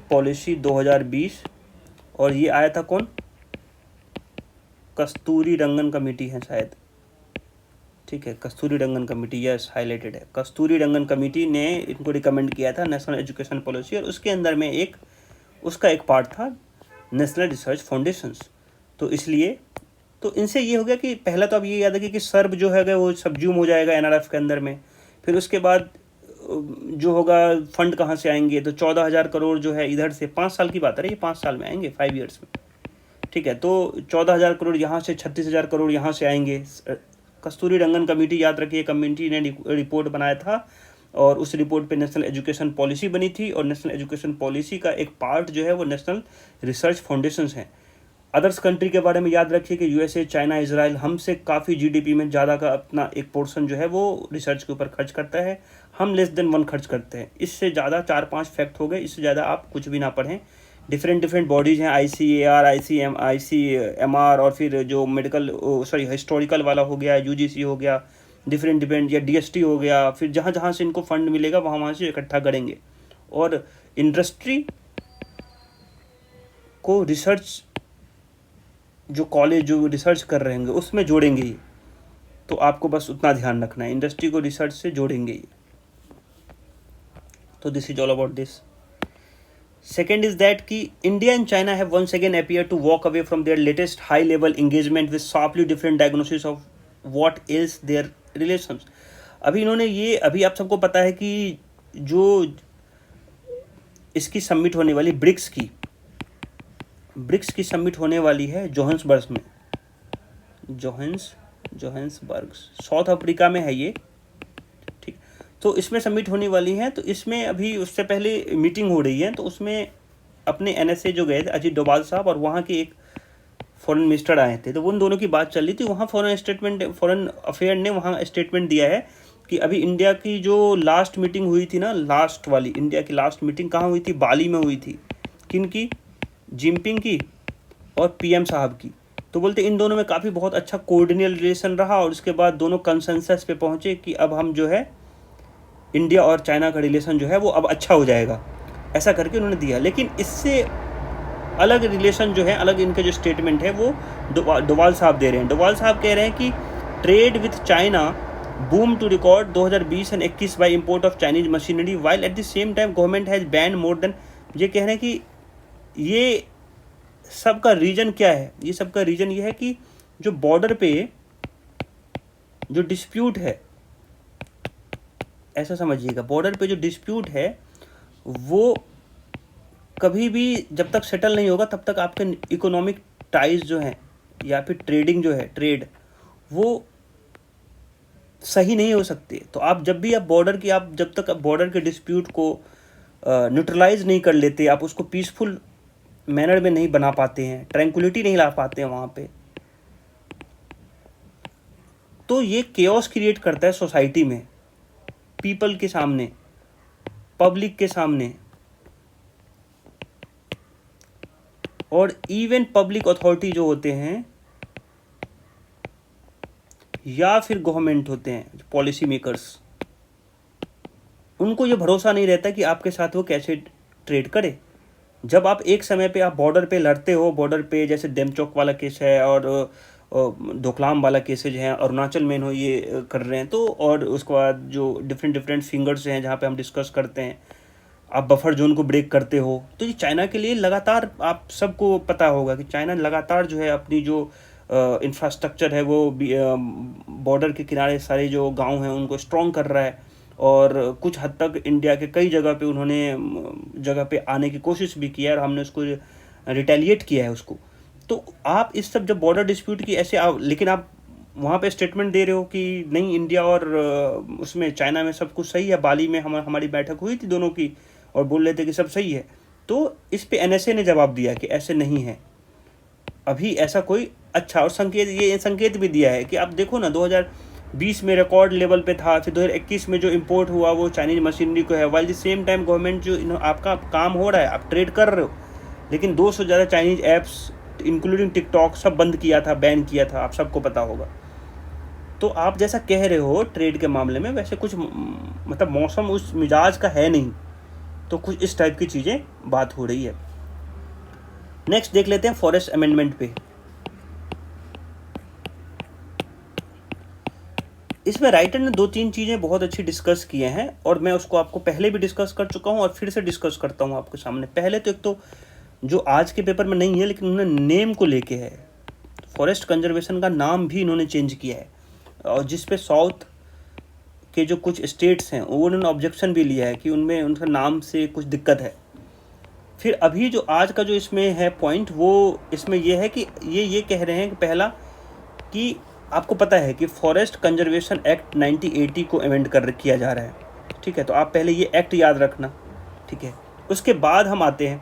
पॉलिसी 2020, और ये आया था कौन, कस्तूरी रंगन कमेटी है शायद, ठीक है, कस्तूरी रंगन कमेटी, यस हाईलाइटेड है, कस्तूरी रंगन कमेटी ने इनको रिकमेंड किया था नेशनल एजुकेशन पॉलिसी, और उसके अंदर में उसका एक पार्ट था नेशनल रिसर्च फाउंडेशंस। तो इसलिए तो इनसे ये हो गया कि पहला तो अब ये याद रखिए कि सर्ब जो है वो सबज्यूम हो जाएगा एनआरएफ के अंदर में। फिर उसके बाद जो होगा फंड कहाँ से आएंगे, तो 14,000 करोड़ जो है इधर से, 5 साल की बात है, ये 5 साल में आएंगे, 5 ईयर्स में, ठीक है। तो 14,000 करोड़ यहाँ से, 36,000 करोड़ यहाँ से आएंगे। कस्तूरी रंगन कमेटी, याद रखिए, कमेटी ने रिपोर्ट बनाया था, और उस रिपोर्ट पे नेशनल एजुकेशन पॉलिसी बनी थी, और नेशनल एजुकेशन पॉलिसी का एक पार्ट जो है वो नेशनल रिसर्च फाउंडेशंस हैं। अदर्स कंट्री के बारे में याद रखिए कि यूएसए, चाइना, इजराइल हमसे काफ़ी जीडीपी में ज़्यादा का अपना एक पोर्शन जो है वो रिसर्च के ऊपर खर्च करता है, हम लेस देन 1 खर्च करते हैं। इससे ज़्यादा 4-5 फैक्ट हो गए, इससे ज़्यादा आप कुछ भी ना पढ़ें। डिफरेंट बॉडीज़ हैं, ICAR, ICMR, और फिर जो मेडिकल हिस्टोरिकल वाला हो गया, UGC हो गया, डिफरेंट या DST हो गया, फिर जहाँ जहाँ से इनको फंड मिलेगा वहाँ से इकट्ठा करेंगे, और इंडस्ट्री को रिसर्च, जो कॉलेज जो रिसर्च कर रहे होंगे उसमें जोड़ेंगे ही। तो आपको बस उतना ध्यान रखना है, इंडस्ट्री को रिसर्च से जोड़ेंगे ही। तो this is all about this. Second is that कि India and China have once again appear to walk away from their latest high level engagement with sharply different diagnosis of what is their relations. अभी आप सबको पता है कि जो इसकी submit होने वाली ब्रिक्स की सबमिट होने वाली है जोहान्सबर्ग में, जोहान्सबर्ग साउथ अफ्रीका में है ये, ठीक। तो इसमें सबमिट होने वाली है। तो इसमें अभी उससे पहले मीटिंग हो रही है, तो उसमें अपने NSA जो गए थे अजीत डोभाल साहब, और वहाँ के एक फॉरेन मिनिस्टर आए थे, तो उन दोनों की बात चल रही थी। वहाँ फॉरेन अफेयर ने वहाँ स्टेटमेंट दिया है कि अभी इंडिया की जो लास्ट मीटिंग हुई थी ना, लास्ट वाली इंडिया की लास्ट मीटिंग कहाँ हुई थी, बाली में हुई थी। किन की, जिनपिंग की और PM साहब की। तो बोलते इन दोनों में काफ़ी बहुत अच्छा कोऑर्डिनेट रिलेशन रहा, और उसके बाद दोनों कंसेंसस पे पहुँचे कि अब हम जो है इंडिया और चाइना का रिलेशन जो है वो अब अच्छा हो जाएगा, ऐसा करके उन्होंने दिया। लेकिन इससे अलग रिलेशन जो है, अलग इनके जो स्टेटमेंट है वो डोभाल साहब दे रहे हैं। डोभाल साहब कह रहे हैं कि trade with China boom to record 2020 और 21 by import of Chinese machinery, while at the same time government has ban more than. ये कह रहे हैं कि ये सबका रीजन क्या है, ये सबका रीजन ये है कि जो बॉर्डर पे जो डिस्प्यूट है, ऐसा समझिएगा, बॉर्डर पे जो डिस्प्यूट है वो कभी भी जब तक सेटल नहीं होगा तब तक आपके इकोनॉमिक टाइज जो हैं या फिर ट्रेडिंग जो है, ट्रेड, वो सही नहीं हो सकते। तो आप जब तक बॉर्डर के डिस्प्यूट को न्यूट्रलाइज नहीं कर लेते, आप उसको पीसफुल मैनर में नहीं बना पाते हैं, ट्रैंक्विलिटी नहीं ला पाते हैं वहाँ पे, तो ये केओस क्रिएट करता है सोसाइटी में, पीपल के सामने, पब्लिक के सामने, और इवन पब्लिक अथॉरिटी जो होते हैं या फिर गवर्नमेंट होते हैं, पॉलिसी मेकर्स, उनको ये भरोसा नहीं रहता कि आपके साथ वो कैसे ट्रेड करे। जब आप एक समय पे आप बॉर्डर पे लड़ते हो, बॉर्डर पे जैसे डेमचौक वाला केस है, और डोकलाम वाला केसेज हैं, अरुणाचल में इन्हों ये कर रहे हैं। तो और उसके बाद जो डिफरेंट फिंगर्स हैं जहाँ पे हम डिस्कस करते हैं, आप बफर जोन को ब्रेक करते हो। तो ये चाइना के लिए लगातार, आप सबको पता होगा कि चाइना लगातार जो है अपनी जो इंफ्रास्ट्रक्चर है वो बॉर्डर के किनारे सारे जो गांव हैं उनको स्ट्रॉन्ग कर रहा है, और कुछ हद तक इंडिया के कई जगह पे उन्होंने जगह पे आने की कोशिश भी किया है, और हमने उसको रिटेलिएट किया है उसको। तो आप इस सब जब बॉर्डर डिस्प्यूट की ऐसे लेकिन आप वहाँ पे स्टेटमेंट दे रहे हो कि नहीं, इंडिया और उसमें चाइना में सब कुछ सही है। बाली में हमारी बैठक हुई थी दोनों की, और बोल रहे थे कि सब सही है। तो इस पे एनएसए ने जवाब दिया कि ऐसे नहीं है, अभी ऐसा कोई अच्छा, और ये संकेत भी दिया है कि आप देखो ना, 2020 में रिकॉर्ड लेवल पे था, फिर 2021 में जो इंपोर्ट हुआ वो चाइनीज मशीनरी को है, while the same time government जो आपका काम हो रहा है, आप ट्रेड कर रहे हो, लेकिन 200 से ज़्यादा चाइनीज ऐप्स इंक्लूडिंग टिकटॉक सब बंद किया था, बैन किया था, आप सबको पता होगा। तो आप जैसा कह रहे हो ट्रेड के मामले में, वैसे कुछ मतलब मौसम उस मिजाज का है नहीं, तो कुछ इस टाइप की चीज़ें बात हो रही है। नेक्स्ट देख लेते हैं फॉरेस्ट अमेंडमेंट पे। इसमें राइटर ने 2-3 चीज़ें बहुत अच्छी डिस्कस किए हैं, और मैं उसको आपको पहले भी डिस्कस कर चुका हूँ और फिर से डिस्कस करता हूँ आपके सामने। पहले तो एक तो जो आज के पेपर में नहीं है, लेकिन उन्होंने नेम को लेके है, फॉरेस्ट कंजर्वेशन का नाम भी इन्होंने चेंज किया है, और जिस पे साउथ के जो कुछ स्टेट्स हैं वो उन्होंने ऑब्जेक्शन भी लिया है कि उनमें उनका नाम से कुछ दिक्कत है। फिर अभी जो आज का जो इसमें है पॉइंट, वो इसमें ये है कि ये कह रहे हैं कि पहला कि आपको पता है कि फॉरेस्ट कंजर्वेशन एक्ट 1980 को अमेंड किया जा रहा है, ठीक है। तो आप पहले ये एक्ट याद रखना, ठीक है। उसके बाद हम आते हैं,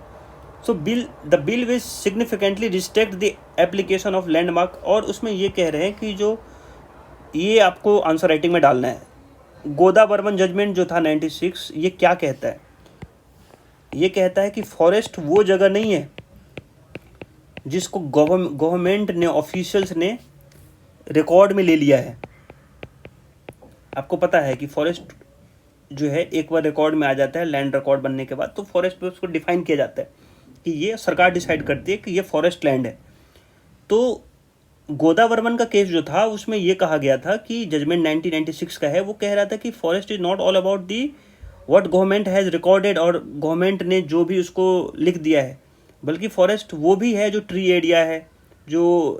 so the bill will significantly restrict the application of landmark, और उसमें ये कह रहे हैं कि जो ये आपको आंसर राइटिंग में डालना है, गोदा बर्मन जजमेंट जो था 96, ये क्या कहता है? ये कहता है कि फॉरेस्ट वो जगह नहीं है जिसको गवर्नमेंट ने, ऑफिशियल्स ने रिकॉर्ड में ले लिया है। आपको पता है कि फॉरेस्ट जो है एक बार रिकॉर्ड में आ जाता है, लैंड रिकॉर्ड बनने के बाद, तो फॉरेस्ट पे उसको डिफाइन किया जाता है कि ये सरकार डिसाइड करती है कि ये फॉरेस्ट लैंड है। तो गोदावर्मन का केस जो था उसमें ये कहा गया था कि जजमेंट 1996 का है, वो कह रहा था कि forest is not all about the what government has recorded, और गवर्नमेंट ने जो भी उसको लिख दिया है, बल्कि फॉरेस्ट वो भी है जो ट्री एरिया है, जो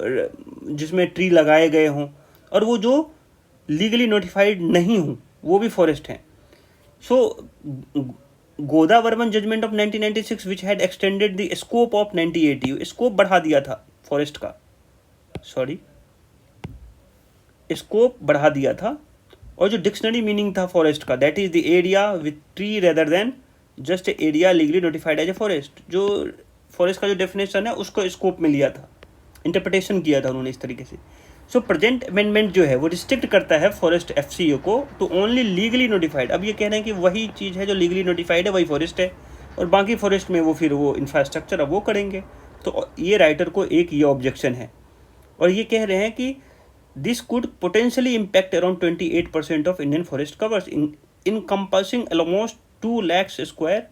जिसमें ट्री लगाए गए हों, और वो जो लीगली नोटिफाइड नहीं हों, वो भी फॉरेस्ट हैं। So Godavarman judgement of 1996 which had extended the scope of 1980, scope बढ़ा दिया था फॉरेस्ट का, स्कोप बढ़ा दिया था, और जो डिक्शनरी मीनिंग था फॉरेस्ट का, that is the area with tree rather than just area legally notified as a forest. जो फॉरेस्ट का जो डेफिनेशन है उसको स्कोप में लिया था, इंटरप्रिटेशन किया था उन्होंने इस तरीके से। सो प्रेजेंट अमेंडमेंट जो है वो रिस्ट्रिक्ट करता है फॉरेस्ट एफसीओ को टू ओनली लीगली नोटिफाइड। अब ये कह रहे हैं कि वही चीज़ है जो लीगली नोटिफाइड है वही फॉरेस्ट है, और बाकी फॉरेस्ट में वो फिर वो इंफ्रास्ट्रक्चर अब वो करेंगे। तो ये राइटर को एक ये ऑब्जेक्शन है, और ये कह रहे हैं कि this could potentially impact around 28% of Indian forest covers encompassing almost 2 lakh square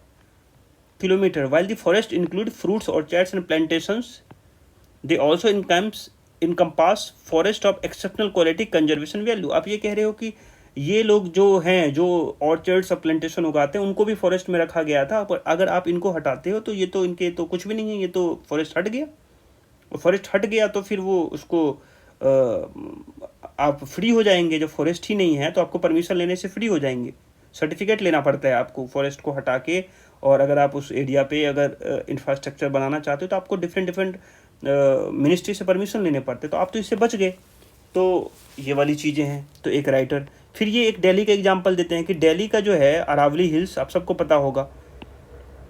kilometer. While the forest include fruits, orchards and plantations, they also encompass forest of exceptional quality conservation value. आप ये कह रहे हो कि ये लोग जो हैं, जो ऑर्चर्ड्स और प्लांटेशन उगाते हैं, उनको भी फॉरेस्ट में रखा गया था, पर अगर आप इनको हटाते हो तो ये तो इनके तो कुछ भी नहीं है, ये तो फॉरेस्ट हट गया। और फॉरेस्ट हट गया तो फिर वो उसको आप फ्री हो जाएंगे। जब फॉरेस्ट ही नहीं है तो आपको परमिशन लेने से फ्री हो जाएंगे, सर्टिफिकेट लेना पड़ता है आपको फॉरेस्ट को हटा के, और अगर आप उस एरिया पे अगर इंफ्रास्ट्रक्चर बनाना चाहते हो तो आपको डिफरेंट मिनिस्ट्री से परमिशन लेने पड़ते, तो आप तो इससे बच गए। तो ये वाली चीज़ें हैं। तो एक राइटर फिर ये एक दिल्ली का एग्जांपल देते हैं कि दिल्ली का जो है अरावली हिल्स, आप सबको पता होगा,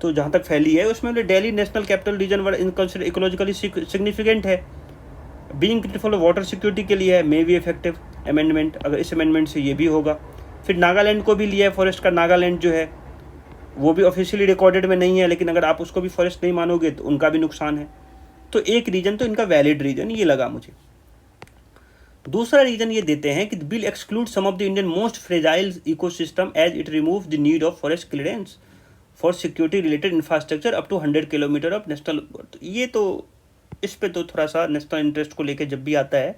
तो जहाँ तक फैली है उसमें Delhi national capital region ecologically significant है, बीइंग क्रिटिकल वाटर सिक्योरिटी के लिए है, मे बी इफेक्टिव अमेंडमेंट, अगर इस अमेंडमेंट से ये भी होगा। फिर नागालैंड को भी लिया है फॉरेस्ट का, नागालैंड जो है वो भी ऑफिशियली रिकॉर्डेड में नहीं है, लेकिन अगर आप उसको भी फॉरेस्ट नहीं मानोगे तो उनका भी नुकसान है। तो एक रीजन तो इनका वैलिड रीजन ये लगा मुझे। दूसरा रीजन ये देते हैं कि bill exclude some of the Indian most fragile ecosystem as it remove the need of forest clearance for security related infrastructure up to 100 kilometre of national. ये तो इस पे तो थोड़ा सा नेशनल इंटरेस्ट को लेके जब भी आता है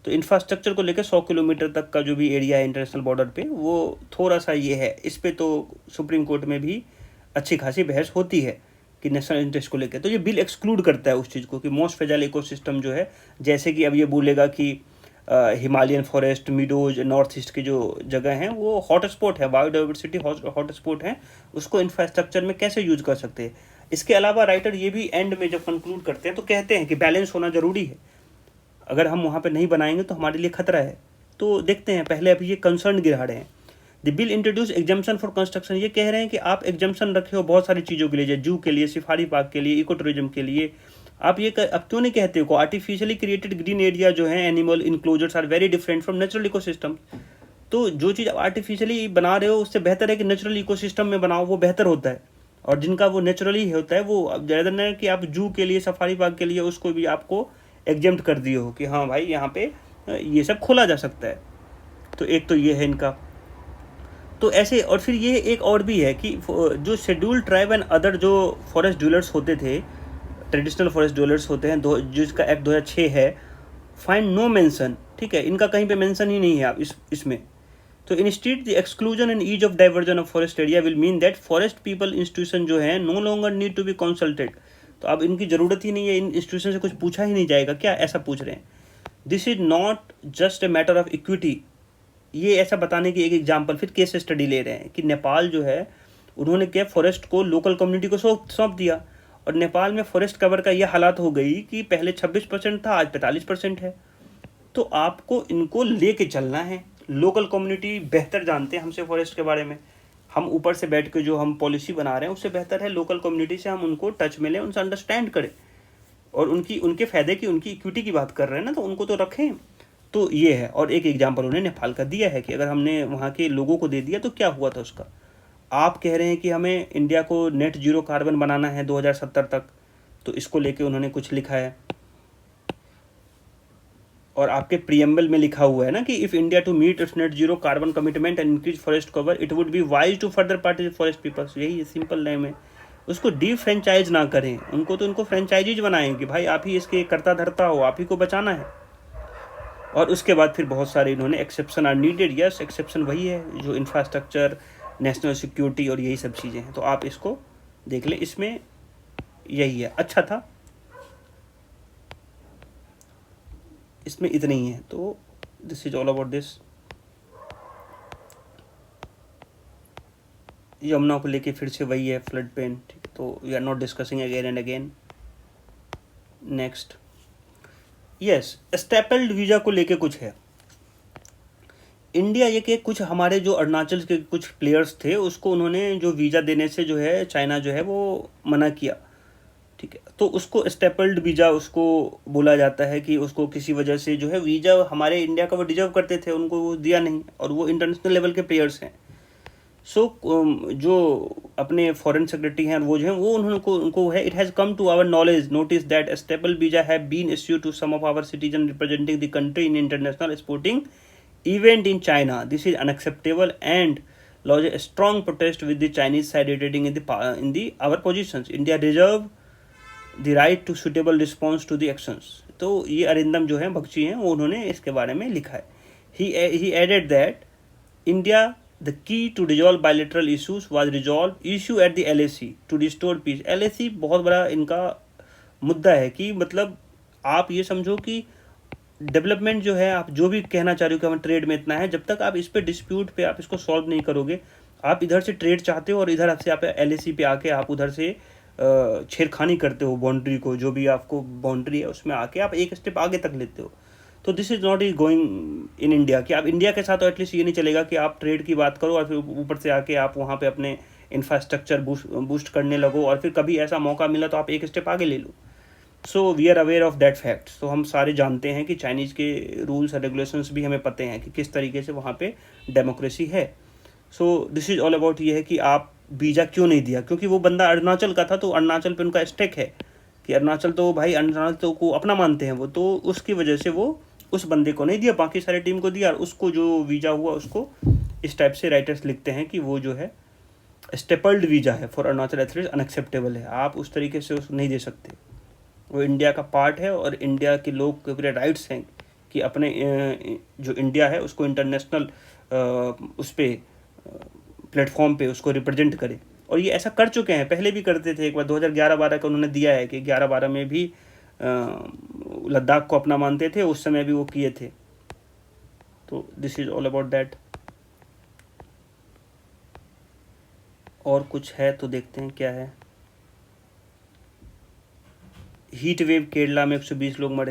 तो इंफ्रास्ट्रक्चर को लेकर 100 किलोमीटर तक का जो भी एरिया है इंटरनेशनल बॉर्डर पे, वो थोड़ा सा ये है, इस पे तो सुप्रीम कोर्ट में भी अच्छी खासी बहस होती है कि नेशनल इंटरेस्ट को लेकर। तो ये बिल एक्सक्लूड करता है उस चीज़ को कि मोस्ट फ्रेजाइल इकोसिस्टम जो है, जैसे कि अब ये बोलेगा कि Himalayan forest, meadows, north east की जो जगह हैं वो हॉटस्पॉट है, बायोडाइवर्सिटी हॉटस्पॉट है, उसको इंफ्रास्ट्रक्चर में कैसे यूज कर सकते हैं। इसके अलावा राइटर ये भी एंड में जब कंक्लूड करते हैं तो कहते हैं कि बैलेंस होना जरूरी है, अगर हम वहाँ पे नहीं बनाएंगे तो हमारे लिए खतरा है। तो देखते हैं, पहले अभी ये कंसर्न गिरा रहे हैं। The bill introduce exemption for construction, ये कह रहे हैं कि आप एग्जाम्पशन रखे हो बहुत सारी चीज़ों के लिए, जू के लिए, सफारी पार्क के लिए, इको टूरिज्म के लिए, आप ये अब क्यों नहीं कहते हो आर्टिफिशियली क्रिएटेड ग्रीन एरिया जो है, animal enclosures are very different from natural ecosystem. तो जो चीज़ आप आर्टिफिशियली बना रहे हो उससे बेहतर है कि नेचुरल इकोसिस्टम में बनाओ, वो बेहतर होता है। और जिनका वो नेचुरली होता है वो ज़्यादा नहीं कि आप जू के लिए, सफारी पार्क के लिए उसको भी आपको एग्जेम्प्ट कर दिए हो कि हाँ भाई यहाँ पे ये सब खोला जा सकता है। तो एक तो ये है इनका। तो ऐसे, और फिर ये एक और भी है कि जो शेड्यूल्ड ट्राइब एंड अदर जो फॉरेस्ट ड्वेलर्स होते थे, ट्रेडिशनल फॉरेस्ट ड्वेलर्स होते हैं, जिसका एक्ट 2006 है, फाइंड नो मेंशन, ठीक है, इनका कहीं पे मेंशन ही नहीं है आप इसमें। तो instead the exclusion and ease of diversion of forest area will mean that forest people institution जो है no longer need to be consulted. तो अब इनकी ज़रूरत ही नहीं है, इन इंस्टीट्यूशन से कुछ पूछा ही नहीं जाएगा क्या, ऐसा पूछ रहे हैं। This is not just a matter of equity, ये ऐसा बताने की एक एग्जाम्पल फिर केस स्टडी ले रहे हैं कि नेपाल जो है उन्होंने क्या फॉरेस्ट को लोकल कम्युनिटी को सौंप दिया, और नेपाल में फॉरेस्ट कवर का ये हालात हो गई कि पहले 26% था, आज 45% है। तो आपको इनको लेके चलना है, लोकल कम्युनिटी बेहतर जानते हैं हमसे फॉरेस्ट के बारे में, हम ऊपर से बैठ के जो हम पॉलिसी बना रहे हैं उससे बेहतर है लोकल कम्युनिटी से हम उनको टच में लें, उनसे अंडरस्टैंड करें, और उनके फ़ायदे की, उनकी इक्विटी की बात कर रहे हैं ना, तो उनको तो रखें। तो ये है। और एक एग्जाम्पल उन्हें नेपाल का दिया है कि अगर हमने वहाँ के लोगों को दे दिया तो क्या हुआ था उसका। आप कह रहे हैं कि हमें इंडिया को नेट जीरो कार्बन बनाना है 2070 तक, तो इसको लेके उन्होंने कुछ लिखा है, और आपके प्रीएम्बल में लिखा हुआ है ना कि if India to meet its net zero carbon commitment and increase forest cover it would be wise to further participate forest peoples. यही सिंपल नेम है। उसको डी फ्रेंचाइज ना करें, उनको फ्रेंचाइजीज बनाएं कि भाई आप ही इसके करता धरता हो, आप ही को बचाना है। और उसके बाद फिर बहुत सारे इन्होंने exception are needed. Yes, exception वही है जो इंफ्रास्ट्रक्चर, नेशनल सिक्योरिटी और यही सब चीज़ें हैं। तो आप इसको देख लें, इसमें यही है। अच्छा था, इसमें इतने ही है। तो this is all about this. Yamuna को लेके फिर से वही है, फ्लड पेन। ठीक, तो we are not discussing again and again. Next, yes, stapled visa को लेके कुछ है। इंडिया ये कि कुछ हमारे जो अरुणाचल के कुछ प्लेयर्स थे उसको उन्होंने जो वीज़ा देने से जो है चाइना जो है वो मना किया, ठीक है। तो उसको स्टेपल्ड वीज़ा उसको बोला जाता है कि उसको किसी वजह से जो है वीज़ा हमारे इंडिया का वो डिजर्व करते थे, उनको वो दिया नहीं, और वो इंटरनेशनल लेवल के प्लेयर्स हैं। सो जो अपने फॉरेन सेक्रेटरी हैं वो जो है वो उनको है, it has come to our knowledge notice that staple visa have been issued to some of our citizen representing the country in international sporting event in China. This is unacceptable and lodge a strong protest with the Chinese side reiterating in the our positions. India reserve the right to suitable response to the actions. तो ये अरिंदम जो है बख्शी हैं वो उन्होंने इसके बारे में लिखा है। He added that India the key to resolve bilateral issues was resolved issue at the LAC to restore peace. LAC बहुत बड़ा इनका मुद्दा है कि मतलब आप ये समझो कि डेवलपमेंट जो है, आप जो भी कहना चाह रहे हो कि हम ट्रेड में इतना है, जब तक आप इस पे डिस्प्यूट पे आप इसको सॉल्व नहीं करोगे, आप इधर से ट्रेड चाहते हो और इधर से आप LAC पे आके आप उधर से छेड़खानी करते हो बाउंड्री को, जो भी आपको बाउंड्री है उसमें आके आप एक स्टेप आगे तक लेते हो। तो this is not is going in India कि आप इंडिया के साथ तो एटलीस्ट ये नहीं चलेगा कि आप ट्रेड की बात करो और फिर ऊपर से आके आप वहाँ पे अपने इंफ्रास्ट्रक्चर बूस्ट करने लगो, और फिर कभी ऐसा मौका मिला तो आप एक स्टेप आगे ले लो। So we are aware of that fact. तो हम सारे जानते हैं कि चाइनीज़ के रूल्स और रेगुलेशंस भी हमें पता हैं कि किस तरीके से वहाँ पे डेमोक्रेसी है। So this is all about ये है कि आप वीज़ा क्यों नहीं दिया, क्योंकि वो बंदा अरुणाचल का था, तो अरुणाचल पे उनका स्टेक है कि अरुणाचल तो भाई अरुणाचल तो को अपना मानते हैं वो, तो उसकी वजह से वो उस बंदे को नहीं दिया, बाकी सारी टीम को दिया, और उसको जो वीज़ा हुआ उसको इस टाइप से राइटर्स लिखते हैं कि वो जो है स्टेपल्ड वीज़ा है फॉर अरुणाचल एथलीट्स, अनएक्सेप्टेबल है, आप उस तरीके से उसको नहीं दे सकते। वो इंडिया का पार्ट है और इंडिया के लोग के पूरे राइट्स हैं कि अपने जो इंडिया है उसको इंटरनेशनल उस पर प्लेटफॉर्म पे उसको रिप्रेजेंट करे। और ये ऐसा कर चुके हैं, पहले भी करते थे। एक बार 2011-12 का उन्होंने दिया है कि 11-12 में भी लद्दाख को अपना मानते थे, उस समय भी वो किए थे। तो this is all about that. और कुछ है तो देखते हैं क्या है। हीट वेव केरला में 120 लोग मरे।